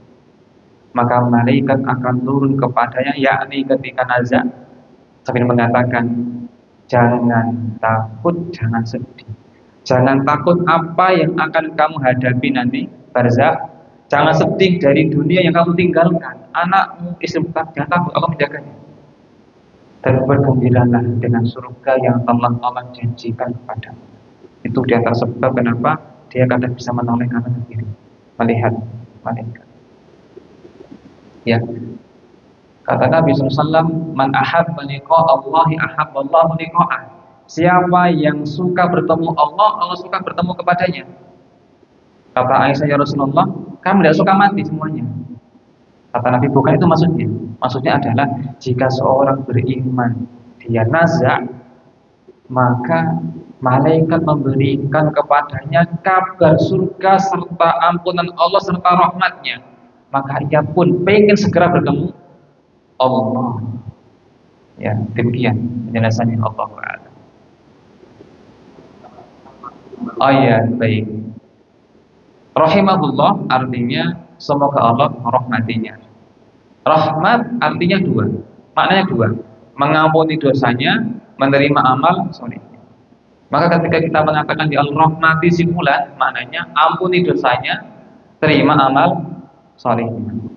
maka malaikat akan turun kepadanya, yakni ketika nazar, sambil mengatakan, jangan takut, jangan sedih. Jangan takut apa yang akan kamu hadapi nanti barzakh. Jangan sedih dari dunia yang kamu tinggalkan. Anakmu, istrimu, jangan takut, Allah menjaganya. Dan bergembiralah dengan surga yang telah Allah janjikan kepadamu. Itu di antara sebab kenapa dia kadang bisa menoleh kanan kiri, melihat malaikat. Ya. Kata Nabi SAW, "Man ahabba liqa'a Allahi ahabba Allahu liqa'ah." Siapa yang suka bertemu Allah, Allah suka bertemu kepadanya. Kata Aisyah, "Ya Rasulullah, kami tidak suka mati semuanya." Kata Nabi, bukan itu maksudnya. Maksudnya adalah jika seorang beriman dia nazak, maka malaikat memberikan kepadanya kabar surga serta ampunan Allah serta rahmatnya. Maka ia pun pengen segera bertemu Allah. Ya, demikian penjelasannya. Allah Ta'ala. Oh ya, baik. Rahimahullah artinya semoga Allah merahmatinya. Rahmat artinya dua, maknanya dua, mengampuni dosanya, menerima amal soleh. Maka ketika kita mengatakan di al-rahmati simulan, maknanya ampuni dosanya, terima amal solehnya.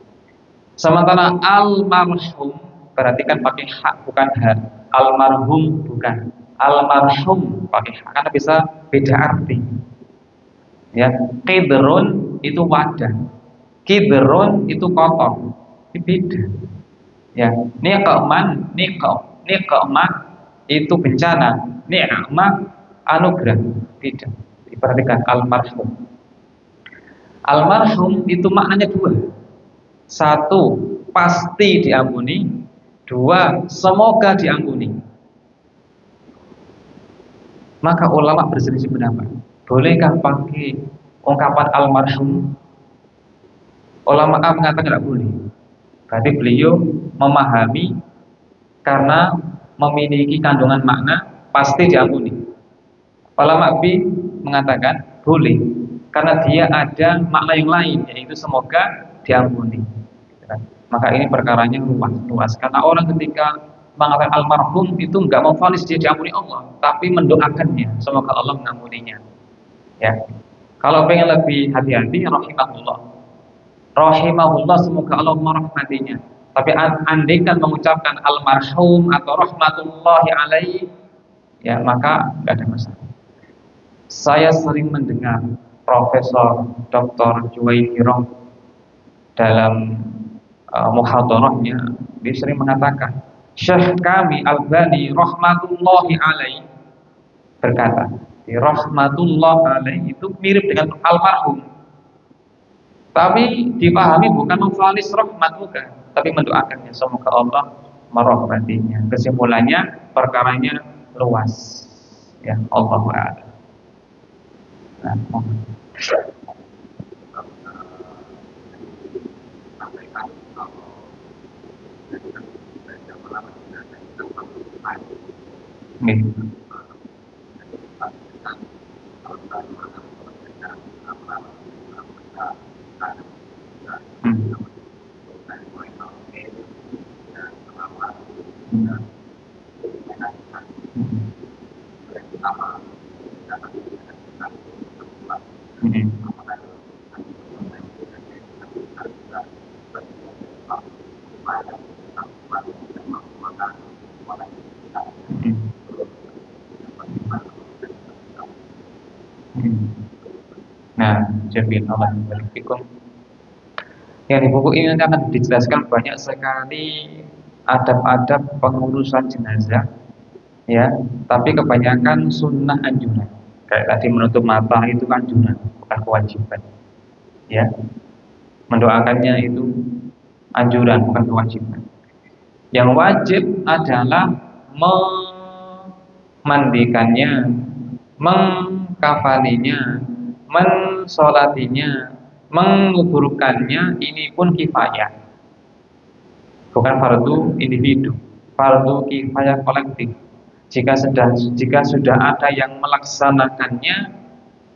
Sementara almarhum perhatikan pakai hak bukan hak, almarhum bukan, almarhum pakai hak karena bisa beda arti. Ya, qidrun itu wadah, kidrun itu kotor, itu beda. Ya, niqman, niqmah itu bencana, ni'mah anugerah, beda. Diperhatikan almarhum. Almarhum itu maknanya dua. Satu, pasti diampuni. Dua, semoga diampuni. Maka ulama berselisih pendapat. Bolehkah pakai ungkapan almarhum? Ulama A mengatakan tidak boleh. Berarti beliau memahami karena memiliki kandungan makna pasti diampuni. Ulama B mengatakan boleh karena dia ada makna yang lain, yaitu semoga diampuni. Maka ini perkaranya luas. Karena orang ketika mengatakan almarhum itu nggak memvonis dia diampuni Allah, tapi mendoakannya semoga Allah mengampuninya. Ya. Kalau pengen lebih hati-hati, rahimahullah semoga Allah merahmatinya. Tapi andaikan mengucapkan almarhum atau rahmatullahi alaihi, ya maka nggak ada masalah. Saya sering mendengar Profesor Dr. Juwairiyah dalam muhadarahnya, dia sering mengatakan, Syekh kami Albani rahmatullahi alaihi berkata, rahmatullah alaihi itu mirip dengan almarhum. Tapi dipahami bukan memvonis rahmat, bukan, tapi mendoakannya semoga Allah merahmatinya. Kesimpulannya perkaranya luas. Ya, Allahu a'lam. Nah, Nah, jamin Allah fikum. Yang di buku ini nanti akan dijelaskan banyak sekali adab-adab pengurusan jenazah, ya. Tapi kebanyakan sunnah anjuran. Kayak tadi menutup mata itu kan anjuran, bukan kewajiban. Ya, mendoakannya itu anjuran, bukan kewajiban. Yang wajib adalah memandikannya, mengkafaninya, mensolatinya, menguburkannya. Ini pun kifayah, bukan fardu individu, fardu kifayah kolektif. Jika sudah ada yang melaksanakannya,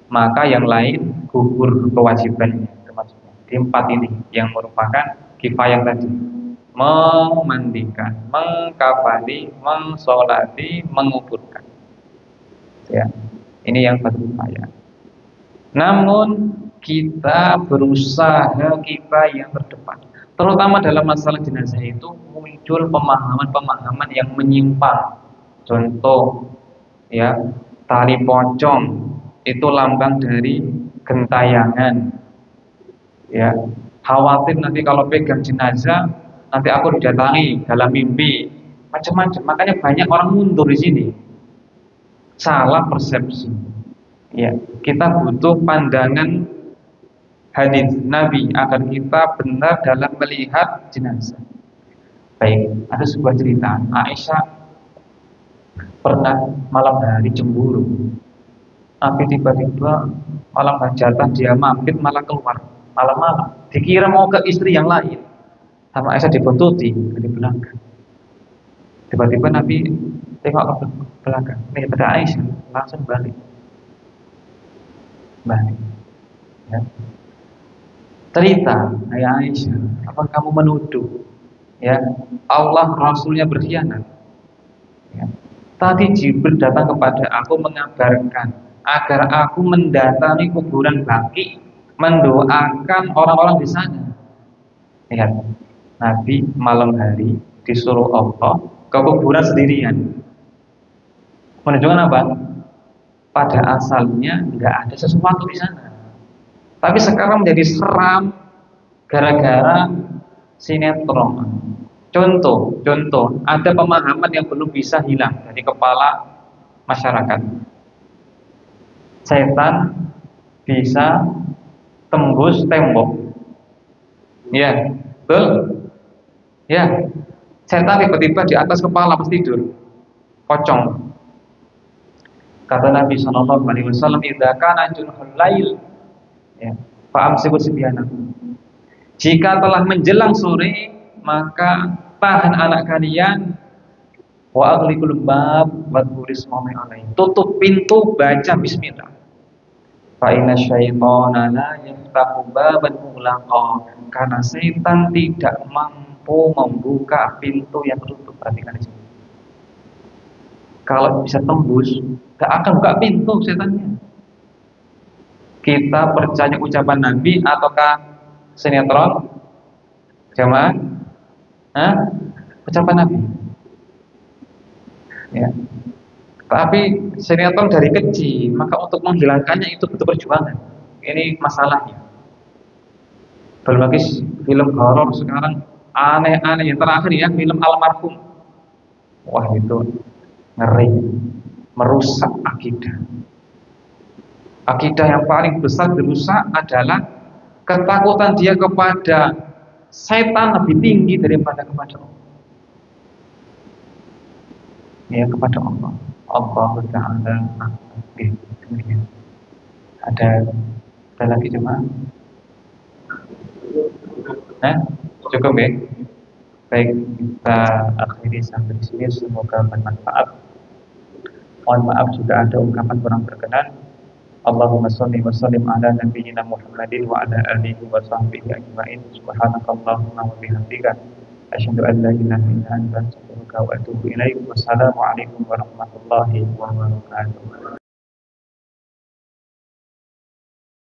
maka yang lain gugur kewajibannya. Termasuknya di 4 ini yang merupakan kifayah tadi: memandikan, mengkafani, mensolati, menguburkan. Ya, ini yang berkifayah. Namun kita berusaha kita yang terdepan, terutama dalam masalah jenazah itu muncul pemahaman-pemahaman yang menyimpang. Contoh, ya, tali pocong itu lambang dari gentayangan. Ya, khawatir nanti kalau pegang jenazah nanti aku didatangi dalam mimpi, macam-macam. Makanya banyak orang mundur di sini. Salah persepsi. Ya, kita butuh pandangan hadis Nabi agar kita benar dalam melihat jenazah. Baik, ada sebuah cerita. Aisyah pernah malam hari cemburu, tapi tiba-tiba malam hajatan dia mampir malah keluar malam-malam. Dikira mau ke istri yang lain, sama Aisyah dibuntuti dari belakang. Tiba-tiba Nabi tengok ke belakang, nih ada Aisyah, langsung balik. Ya. Cerita, hai Aisyah, apa kamu menuduh, ya, Allah Rasulnya berkhianat? Ya. Tadi Jibril datang kepada aku mengabarkan agar aku mendatangi kuburan Baqi, mendoakan orang-orang di sana. Lihat, Nabi malam hari disuruh Allah ke kuburan sendirian. Menunjukkan apa? Pada asalnya nggak ada sesuatu di sana, tapi sekarang menjadi seram gara-gara sinetron. Contoh, ada pemahaman yang belum bisa hilang dari kepala masyarakat. Setan bisa tembus tembok. Ya, betul. Ya, setan tiba-tiba di atas kepala pas tidur, pocong. Kata Nabi sallallahu alaihi wasallam, "Idza kana junhul lail, ya, fa'amsiku sibyanakum." Jika telah menjelang sore, maka tahan anak kalian, wa aghliqul bab wadhkurismallahi alaihi. Tutup pintu, baca bismillah. Fa inna syaitana la yaftahu baban mughlaqa. Karena setan tidak mampu membuka pintu yang tertutup. Perhatikan di sini. Kalau bisa tembus, gak akan buka pintu setannya. Kita percaya ucapan Nabi ataukah sinetron? Jamaah? Hah? Ucapan Nabi. Ya. Tapi sinetron dari kecil, maka untuk menghilangkannya itu butuh perjuangan. Ini masalahnya. Belum lagi film horor sekarang aneh-aneh. Yang terakhir ya, film Almarhum. Wah, itu ngeri, merusak akidah. Akidah yang paling besar dirusak adalah ketakutan dia kepada setan lebih tinggi daripada kepada Allah. Ya, kepada Allah. Allah Ta'ala. Ada lagi cuma? Cukup ya. Baik, kita akhiri sampai di sini. Semoga bermanfaat. Mohon maaf jika ada ungkapan kurang berkenan. Allahumma shalli wa sallim ala nabiyyina Muhammadin wa ala alihi wa sahbihi ajma'in. Subhanakallahumma wa bihamdika asyhadu an la ilaha illa anta astaghfiruka wa atubu ilaik. Wassalamu alaikum warahmatullahi wabarakatuh.